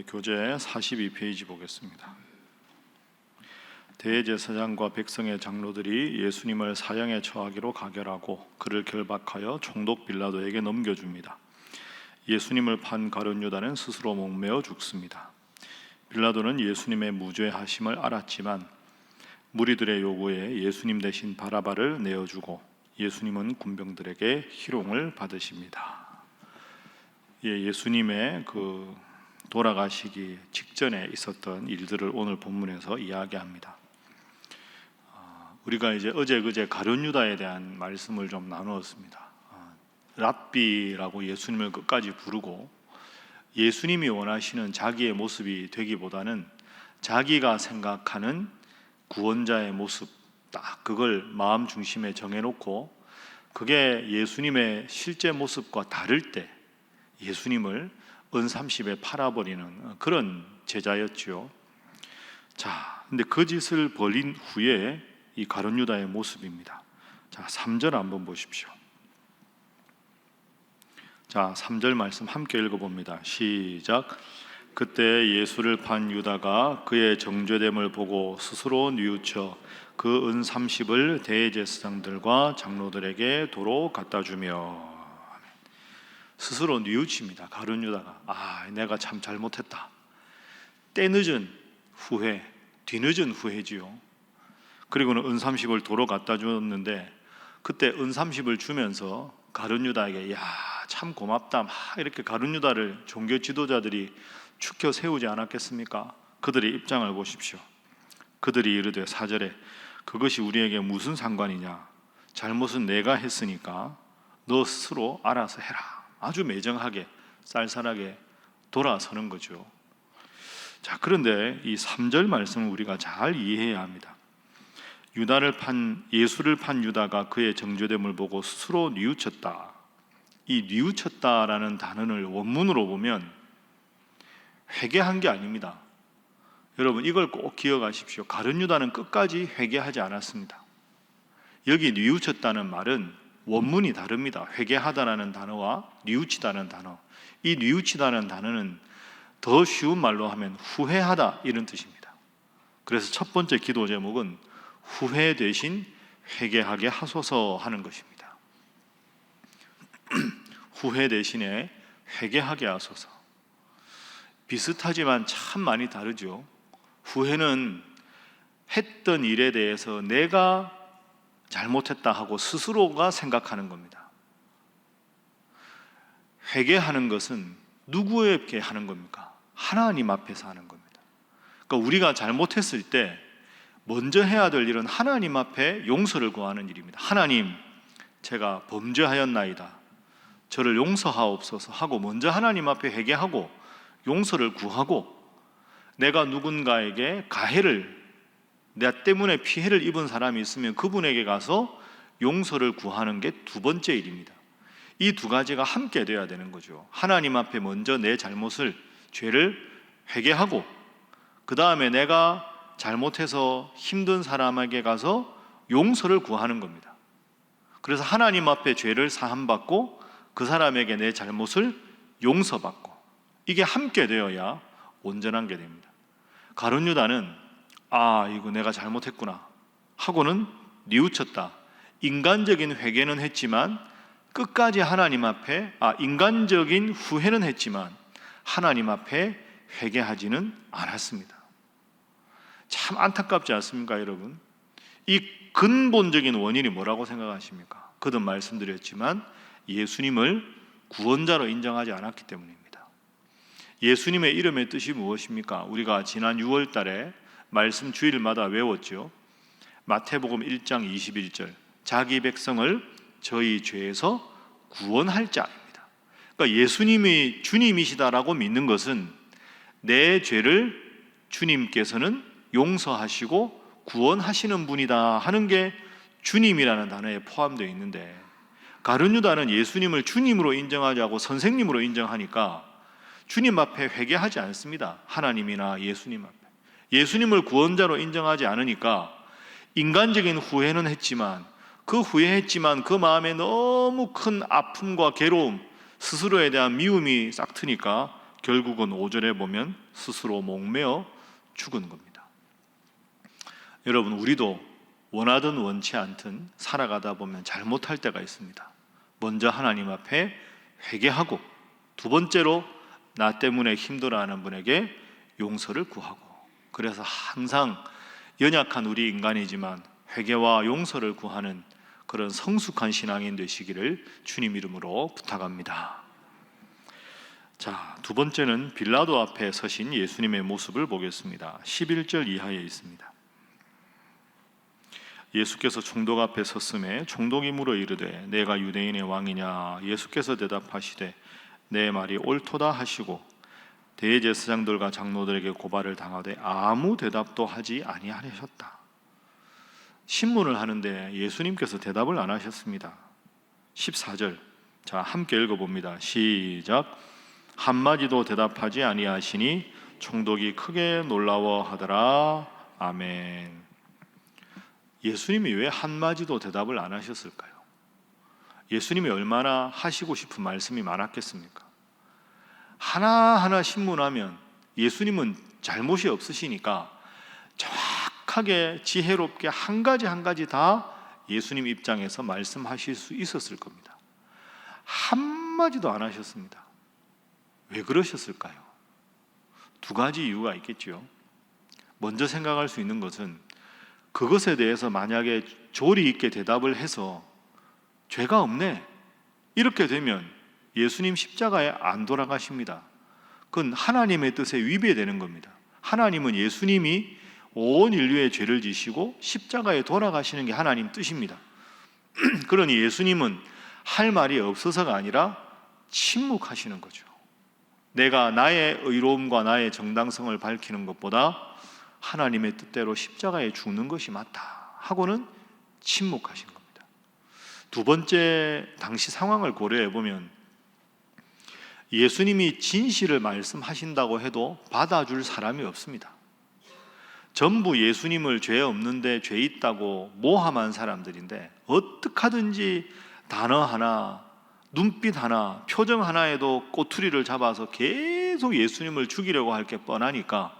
교재 42페이지 보겠습니다. 대제사장과 백성의 장로들이 예수님을 사형에 처하기로 가결하고 그를 결박하여 총독 빌라도에게 넘겨줍니다. 예수님을 판 가룟 유다는 스스로 목매어 죽습니다. 빌라도는 예수님의 무죄하심을 알았지만 무리들의 요구에 예수님 대신 바라바를 내어주고 예수님은 군병들에게 희롱을 받으십니다. 예수님의 돌아가시기 직전에 있었던 일들을 오늘 본문에서 이야기합니다. 우리가 이제 어제 그제 가룟 유다에 대한 말씀을 좀 나누었습니다. 랍비라고 예수님을 끝까지 부르고 예수님이 원하시는 자기의 모습이 되기보다는 자기가 생각하는 구원자의 모습, 딱 그걸 마음 중심에 정해놓고 그게 예수님의 실제 모습과 다를 때 예수님을 은30에 팔아버리는 그런 제자였지요. 자, 근데 그 짓을 벌인 후에 이 가룟 유다의 모습입니다. 자, 3절 한번 보십시오. 자, 3절 말씀 함께 읽어봅니다. 시작. 그때 예수를 판 유다가 그의 정죄됨을 보고 스스로 뉘우쳐 그 은30을 대제사장들과 장로들에게 도로 갖다 주며, 스스로 뉘우칩니다. 가룟 유다가 내가 참 잘못했다. 때늦은 후회, 뒤늦은 후회지요. 그리고는 은30을 도로 갖다 줬는데 그때 은30을 주면서 가룟 유다에게 참 고맙다 막 이렇게 가룟 유다를 종교 지도자들이 축혀 세우지 않았겠습니까? 그들의 입장을 보십시오. 그들이 이르되 4절에 그것이 우리에게 무슨 상관이냐? 잘못은 내가 했으니까 너 스스로 알아서 해라. 아주 매정하게 쌀쌀하게 돌아서는 거죠. 자, 그런데 이 3절 말씀을 우리가 잘 이해해야 합니다. 예수를 판 유다가 그의 정죄됨을 보고 스스로 뉘우쳤다. 이 뉘우쳤다라는 단어를 원문으로 보면 회개한 게 아닙니다. 여러분 이걸 꼭 기억하십시오. 가룟 유다는 끝까지 회개하지 않았습니다. 여기 뉘우쳤다는 말은 원문이 다릅니다. 회개하다라는 단어와 뉘우치다는 단어. 이 뉘우치다는 단어는 더 쉬운 말로 하면 후회하다 이런 뜻입니다. 그래서 첫 번째 기도 제목은 후회 대신 회개하게 하소서 하는 것입니다. 후회 대신에 회개하게 하소서. 비슷하지만 참 많이 다르죠. 후회는 했던 일에 대해서 내가 잘못했다 하고 스스로가 생각하는 겁니다. 회개하는 것은 누구에게 하는 겁니까? 하나님 앞에서 하는 겁니다. 그러니까 우리가 잘못했을 때 먼저 해야 될 일은 하나님 앞에 용서를 구하는 일입니다. 하나님, 제가 범죄하였나이다. 저를 용서하옵소서 하고 먼저 하나님 앞에 회개하고 용서를 구하고, 내가 누군가에게 가해를, 내 때문에 피해를 입은 사람이 있으면 그분에게 가서 용서를 구하는 게 두 번째 일입니다. 이 두 가지가 함께 돼야 되는 거죠. 하나님 앞에 먼저 내 잘못을, 죄를 회개하고 그 다음에 내가 잘못해서 힘든 사람에게 가서 용서를 구하는 겁니다. 그래서 하나님 앞에 죄를 사함받고 그 사람에게 내 잘못을 용서받고, 이게 함께 되어야 온전한 게 됩니다. 가룟 유다는 이거 내가 잘못했구나 하고는 뉘우쳤다. 인간적인 회개는 했지만 끝까지 하나님 앞에 인간적인 후회는 했지만 하나님 앞에 회개하지는 않았습니다. 참 안타깝지 않습니까, 여러분? 이 근본적인 원인이 뭐라고 생각하십니까? 거듭 말씀드렸지만 예수님을 구원자로 인정하지 않았기 때문입니다. 예수님의 이름의 뜻이 무엇입니까? 우리가 지난 6월 달에 말씀 주일마다 외웠죠. 마태복음 1장 21절, 자기 백성을 저희 죄에서 구원할 자입니다. 그러니까 예수님이 주님이시다라고 믿는 것은 내 죄를 주님께서는 용서하시고 구원하시는 분이다 하는 게 주님이라는 단어에 포함되어 있는데, 가룟 유다는 예수님을 주님으로 인정하지 않고 선생님으로 인정하니까 주님 앞에 회개하지 않습니다. 하나님이나 예수님 앞에. 예수님을 구원자로 인정하지 않으니까 인간적인 후회는 했지만 그 후회했지만 그 마음에 너무 큰 아픔과 괴로움, 스스로에 대한 미움이 싹트니까 결국은 5절에 보면 스스로 목매어 죽은 겁니다. 여러분, 우리도 원하든 원치 않든 살아가다 보면 잘못할 때가 있습니다. 먼저 하나님 앞에 회개하고, 두 번째로 나 때문에 힘들어하는 분에게 용서를 구하고, 그래서 항상 연약한 우리 인간이지만 회개와 용서를 구하는 그런 성숙한 신앙인 되시기를 주님 이름으로 부탁합니다. 자, 두 번째는 빌라도 앞에 서신 예수님의 모습을 보겠습니다. 11절 이하에 있습니다. 예수께서 총독 앞에 섰음에 총독이 물어 이르되 내가 유대인의 왕이냐? 예수께서 대답하시되 내 말이 옳도다 하시고 대제사장들과 장로들에게 고발을 당하되 아무 대답도 하지 아니하셨다. 신문을 하는데 예수님께서 대답을 안 하셨습니다. 14절, 자, 함께 읽어봅니다. 시작. 한마디도 대답하지 아니하시니 총독이 크게 놀라워하더라. 아멘. 예수님이 왜 한마디도 대답을 안 하셨을까요? 예수님이 얼마나 하시고 싶은 말씀이 많았겠습니까? 하나하나 신문하면 예수님은 잘못이 없으시니까 정확하게 지혜롭게 한 가지 다 예수님 입장에서 말씀하실 수 있었을 겁니다. 한마디도 안 하셨습니다. 왜 그러셨을까요? 두 가지 이유가 있겠죠. 먼저 생각할 수 있는 것은 그것에 대해서 만약에 조리 있게 대답을 해서 죄가 없네 이렇게 되면 예수님 십자가에 안 돌아가십니다. 그건 하나님의 뜻에 위배되는 겁니다. 하나님은 예수님이 온 인류의 죄를 지시고 십자가에 돌아가시는 게 하나님 뜻입니다. 그러니 예수님은 할 말이 없어서가 아니라 침묵하시는 거죠. 내가 나의 의로움과 나의 정당성을 밝히는 것보다 하나님의 뜻대로 십자가에 죽는 것이 맞다 하고는 침묵하신 겁니다. 두 번째, 당시 상황을 고려해 보면 예수님이 진실을 말씀하신다고 해도 받아줄 사람이 없습니다. 전부 예수님을 죄 없는데 죄 있다고 모함한 사람들인데 어떻게 하든지 단어 하나, 눈빛 하나, 표정 하나에도 꼬투리를 잡아서 계속 예수님을 죽이려고 할 게 뻔하니까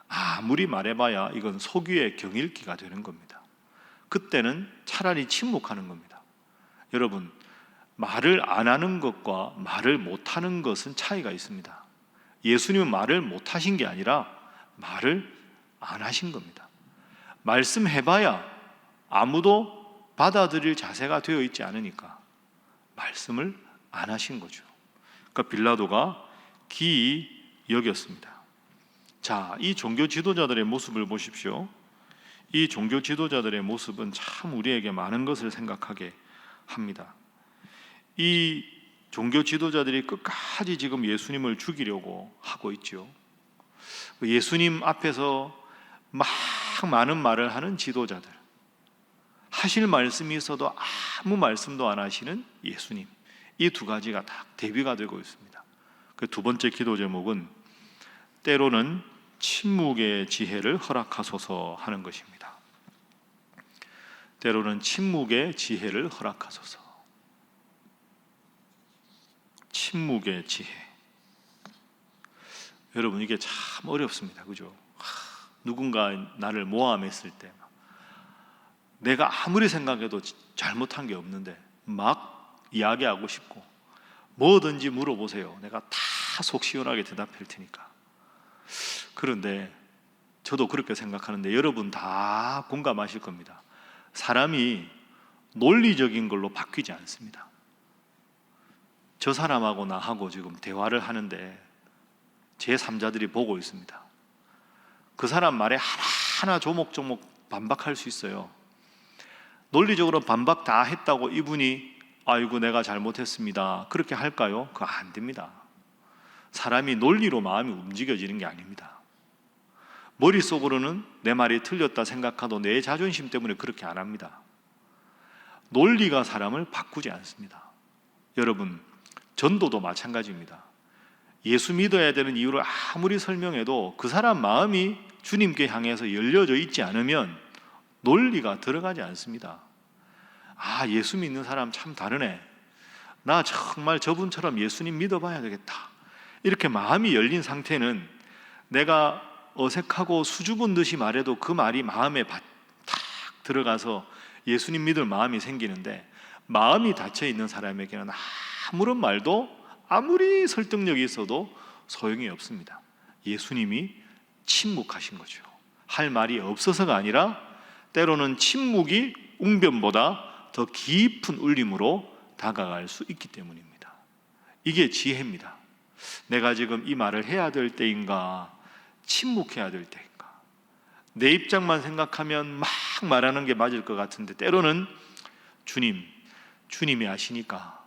아무리 말해봐야 이건 속위의 경일기가 되는 겁니다. 그때는 차라리 침묵하는 겁니다. 여러분, 말을 안 하는 것과 말을 못하는 것은 차이가 있습니다. 예수님은 말을 못하신 게 아니라 말을 안 하신 겁니다. 말씀해봐야 아무도 받아들일 자세가 되어 있지 않으니까 말씀을 안 하신 거죠. 그러니까 빌라도가 기이 여겼습니다. 자, 이 종교 지도자들의 모습을 보십시오. 이 종교 지도자들의 모습은 참 우리에게 많은 것을 생각하게 합니다. 이 종교 지도자들이 끝까지 지금 예수님을 죽이려고 하고 있죠. 예수님 앞에서 막 많은 말을 하는 지도자들, 하실 말씀이 있어도 아무 말씀도 안 하시는 예수님, 이 두 가지가 딱 대비가 되고 있습니다. 그 두 번째 기도 제목은 때로는 침묵의 지혜를 허락하소서 하는 것입니다. 때로는 침묵의 지혜를 허락하소서. 침묵의 지혜. 여러분, 이게 참 어렵습니다. 그죠? 누군가 나를 모함했을 때 내가 아무리 생각해도 잘못한 게 없는데 막 이야기하고 싶고 뭐든지 물어보세요. 내가 다 속 시원하게 대답할 테니까. 그런데 저도 그렇게 생각하는데 여러분 다 공감하실 겁니다. 사람이 논리적인 걸로 바뀌지 않습니다. 저 사람하고 나하고 지금 대화를 하는데 제3자들이 보고 있습니다. 그 사람 말에 하나하나 조목조목 반박할 수 있어요. 논리적으로 반박 다 했다고 이분이 아이고 내가 잘못했습니다 그렇게 할까요? 그거 안 됩니다. 사람이 논리로 마음이 움직여지는 게 아닙니다. 머릿속으로는 내 말이 틀렸다 생각하도 내 자존심 때문에 그렇게 안 합니다. 논리가 사람을 바꾸지 않습니다. 여러분, 전도도 마찬가지입니다. 예수 믿어야 되는 이유를 아무리 설명해도 그 사람 마음이 주님께 향해서 열려져 있지 않으면 논리가 들어가지 않습니다. 아, 예수 믿는 사람 참 다르네. 나 정말 저분처럼 예수님 믿어봐야 되겠다. 이렇게 마음이 열린 상태는 내가 어색하고 수줍은 듯이 말해도 그 말이 마음에 탁 들어가서 예수님 믿을 마음이 생기는데, 마음이 닫혀 있는 사람에게는 아무런 말도 아무리 설득력이 있어도 소용이 없습니다. 예수님이 침묵하신 거죠. 할 말이 없어서가 아니라 때로는 침묵이 웅변보다 더 깊은 울림으로 다가갈 수 있기 때문입니다. 이게 지혜입니다. 내가 지금 이 말을 해야 될 때인가, 침묵해야 될 때인가. 내 입장만 생각하면 막 말하는 게 맞을 것 같은데, 때로는 주님이 아시니까,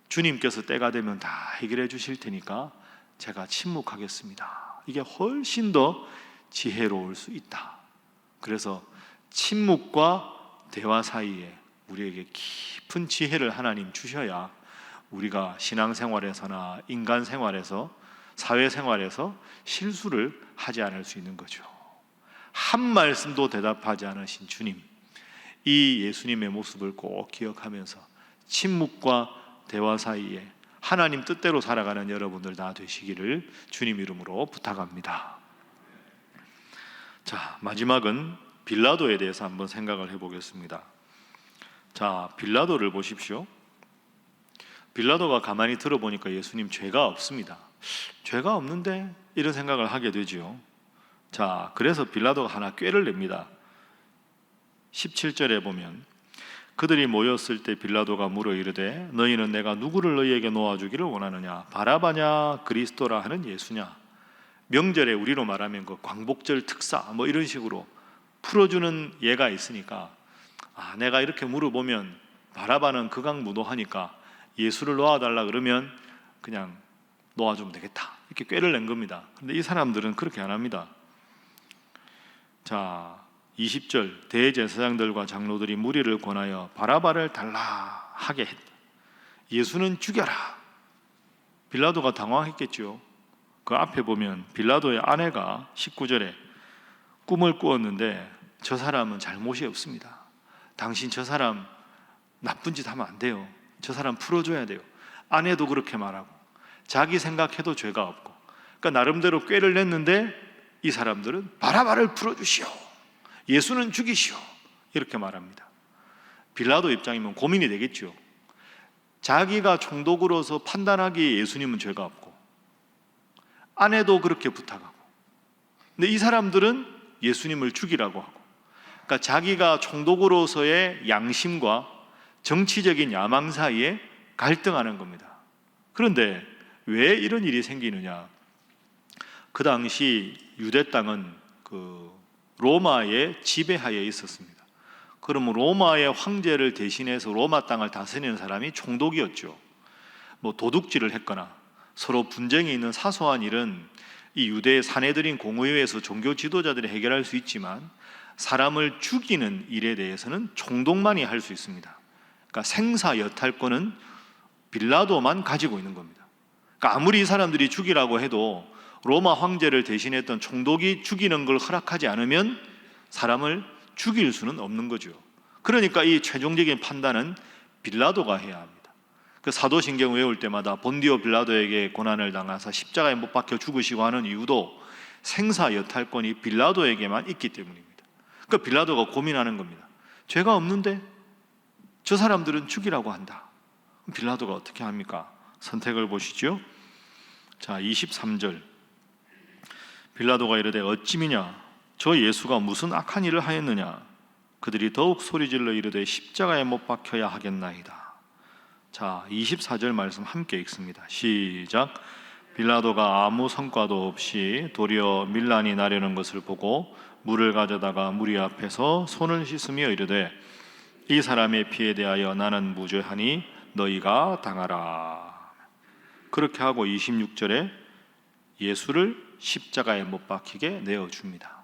주님께서 때가 되면 다 해결해 주실 테니까 제가 침묵하겠습니다. 이게 훨씬 더 지혜로울 수 있다. 그래서 침묵과 대화 사이에 우리에게 깊은 지혜를 하나님 주셔야 우리가 신앙생활에서나 인간생활에서, 사회생활에서 실수를 하지 않을 수 있는 거죠. 한 말씀도 대답하지 않으신 주님, 이 예수님의 모습을 꼭 기억하면서 침묵과 대화 사이에 하나님 뜻대로 살아가는 여러분들 다 되시기를 주님 이름으로 부탁합니다. 자, 마지막은 빌라도에 대해서 한번 생각을 해보겠습니다. 자, 빌라도를 보십시오. 빌라도가 가만히 들어보니까 예수님 죄가 없습니다. 죄가 없는데? 이런 생각을 하게 되죠. 자, 그래서 빌라도가 하나 꾀를 냅니다. 17절에 보면, 그들이 모였을 때 빌라도가 물어 이르되 너희는 내가 누구를 너희에게 놓아주기를 원하느냐, 바라바냐 그리스도라 하는 예수냐. 명절에 우리로 말하면 그 광복절 특사 뭐 이런 식으로 풀어주는 예가 있으니까, 내가 이렇게 물어보면 바라바는 극악무도하니까 예수를 놓아달라 그러면 그냥 놓아주면 되겠다, 이렇게 꾀를 낸 겁니다. 그런데 이 사람들은 그렇게 안 합니다. 자, 20절, 대제사장들과 장로들이 무리를 권하여 바라바를 달라 하게 했다. 예수는 죽여라. 빌라도가 당황했겠죠. 그 앞에 보면 빌라도의 아내가 19절에 꿈을 꾸었는데, 저 사람은 잘못이 없습니다. 당신 저 사람 나쁜 짓 하면 안 돼요. 저 사람 풀어줘야 돼요. 아내도 그렇게 말하고, 자기 생각해도 죄가 없고, 그러니까 나름대로 꾀를 냈는데 이 사람들은 바라바를 풀어주시오, 예수는 죽이시오, 이렇게 말합니다. 빌라도 입장이면 고민이 되겠죠. 자기가 총독으로서 판단하기에 예수님은 죄가 없고, 아내도 그렇게 부탁하고, 근데 이 사람들은 예수님을 죽이라고 하고, 그러니까 자기가 총독으로서의 양심과 정치적인 야망 사이에 갈등하는 겁니다. 그런데 왜 이런 일이 생기느냐? 그 당시 유대 땅은 로마의 지배하에 있었습니다. 그러면 로마의 황제를 대신해서 로마 땅을 다스리는 사람이 총독이었죠. 뭐 도둑질을 했거나 서로 분쟁이 있는 사소한 일은 이 유대의 사내들인 공의회에서 종교 지도자들이 해결할 수 있지만, 사람을 죽이는 일에 대해서는 총독만이 할 수 있습니다. 그러니까 생사 여탈권은 빌라도만 가지고 있는 겁니다. 그러니까 아무리 이 사람들이 죽이라고 해도 로마 황제를 대신했던 총독이 죽이는 걸 허락하지 않으면 사람을 죽일 수는 없는 거죠. 그러니까 이 최종적인 판단은 빌라도가 해야 합니다. 그 사도신경 외울 때마다 본디오 빌라도에게 고난을 당하사 십자가에 못 박혀 죽으시고 하는 이유도 생사 여탈권이 빌라도에게만 있기 때문입니다. 그러니까 빌라도가 고민하는 겁니다. 죄가 없는데 저 사람들은 죽이라고 한다. 빌라도가 어떻게 합니까? 선택을 보시죠. 자, 23절. 빌라도가 이르되 어찌미냐, 저 예수가 무슨 악한 일을 하였느냐. 그들이 더욱 소리질러 이르되 십자가에 못 박혀야 하겠나이다. 자, 24절 말씀 함께 읽습니다. 시작. 빌라도가 아무 성과도 없이 도리어 밀란이 나려는 것을 보고 물을 가져다가 무리 앞에서 손을 씻으며 이르되 이 사람의 피에 대하여 나는 무죄하니 너희가 당하라. 그렇게 하고 26절에 예수를 십자가에 못 박히게 내어줍니다.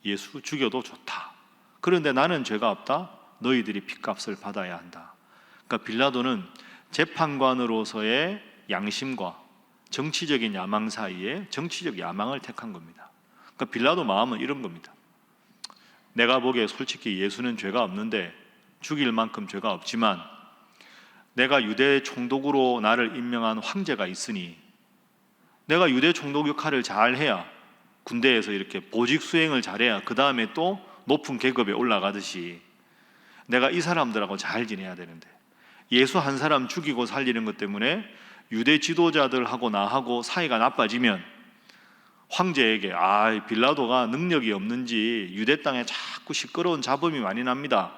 예수 죽여도 좋다. 그런데 나는 죄가 없다. 너희들이 핏값을 받아야 한다. 그러니까 빌라도는 재판관으로서의 양심과 정치적인 야망 사이에 정치적 야망을 택한 겁니다. 그러니까 빌라도 마음은 이런 겁니다. 내가 보기에 솔직히 예수는 죄가 없는데, 죽일 만큼 죄가 없지만 내가 유대 총독으로 나를 임명한 황제가 있으니 내가 유대 총독 역할을 잘해야, 군대에서 이렇게 보직 수행을 잘해야 그 다음에 또 높은 계급에 올라가듯이 내가 이 사람들하고 잘 지내야 되는데, 예수 한 사람 죽이고 살리는 것 때문에 유대 지도자들하고 나하고 사이가 나빠지면 황제에게 빌라도가 능력이 없는지 유대 땅에 자꾸 시끄러운 잡음이 많이 납니다.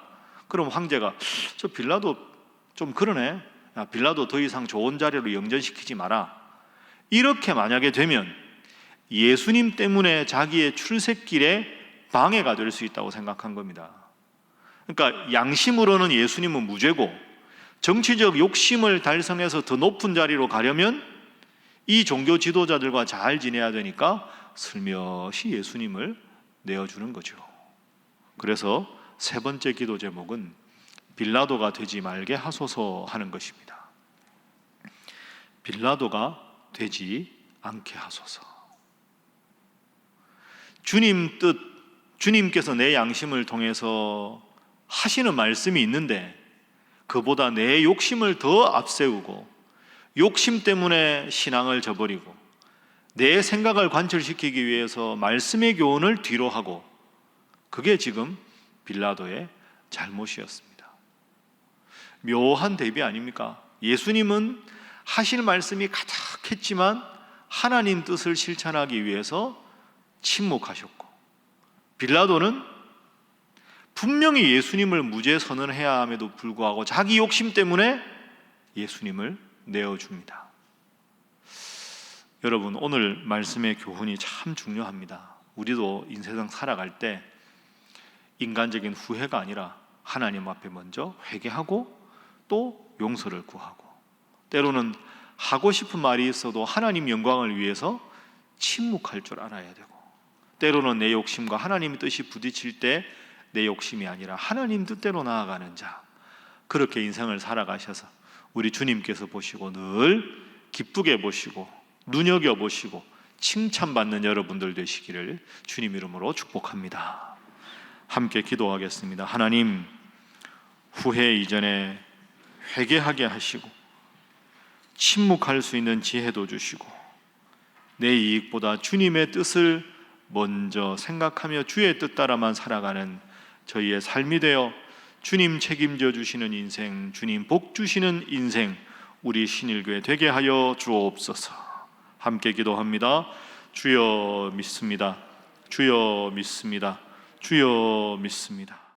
그럼 황제가 저 빌라도 좀 그러네, 야, 빌라도 더 이상 좋은 자리로 영전시키지 마라. 이렇게 만약에 되면 예수님 때문에 자기의 출세길에 방해가 될 수 있다고 생각한 겁니다. 그러니까 양심으로는 예수님은 무죄고 정치적 욕심을 달성해서 더 높은 자리로 가려면 이 종교 지도자들과 잘 지내야 되니까 슬며시 예수님을 내어주는 거죠. 그래서 세 번째 기도 제목은 빌라도가 되지 말게 하소서 하는 것입니다. 빌라도가 되지 않게 하소서. 주님 뜻, 주님께서 내 양심을 통해서 하시는 말씀이 있는데 그보다 내 욕심을 더 앞세우고 욕심 때문에 신앙을 저버리고 내 생각을 관철시키기 위해서 말씀의 교훈을 뒤로 하고, 그게 지금 빌라도의 잘못이었습니다. 묘한 대비 아닙니까? 예수님은 하실 말씀이 가득했지만 하나님 뜻을 실천하기 위해서 침묵하셨고, 빌라도는 분명히 예수님을 무죄 선언해야 함에도 불구하고 자기 욕심 때문에 예수님을 내어줍니다. 여러분, 오늘 말씀의 교훈이 참 중요합니다. 우리도 인생 살아갈 때 인간적인 후회가 아니라 하나님 앞에 먼저 회개하고 또 용서를 구하고, 때로는 하고 싶은 말이 있어도 하나님 영광을 위해서 침묵할 줄 알아야 되고, 때로는 내 욕심과 하나님의 뜻이 부딪힐 때 내 욕심이 아니라 하나님 뜻대로 나아가는 자, 그렇게 인생을 살아가셔서 우리 주님께서 보시고 늘 기쁘게 보시고 눈여겨보시고 칭찬받는 여러분들 되시기를 주님 이름으로 축복합니다. 함께 기도하겠습니다. 하나님, 후회 이전에 회개하게 하시고 침묵할 수 있는 지혜도 주시고 내 이익보다 주님의 뜻을 먼저 생각하며 주의 뜻 따라만 살아가는 저희의 삶이 되어 주님 책임져 주시는 인생, 주님 복 주시는 인생 우리 신일교회 되게 하여 주옵소서. 함께 기도합니다. 주여 믿습니다. 주여 믿습니다. 주여 믿습니다.